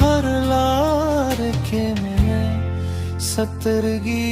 हर लार के मैं सतरगी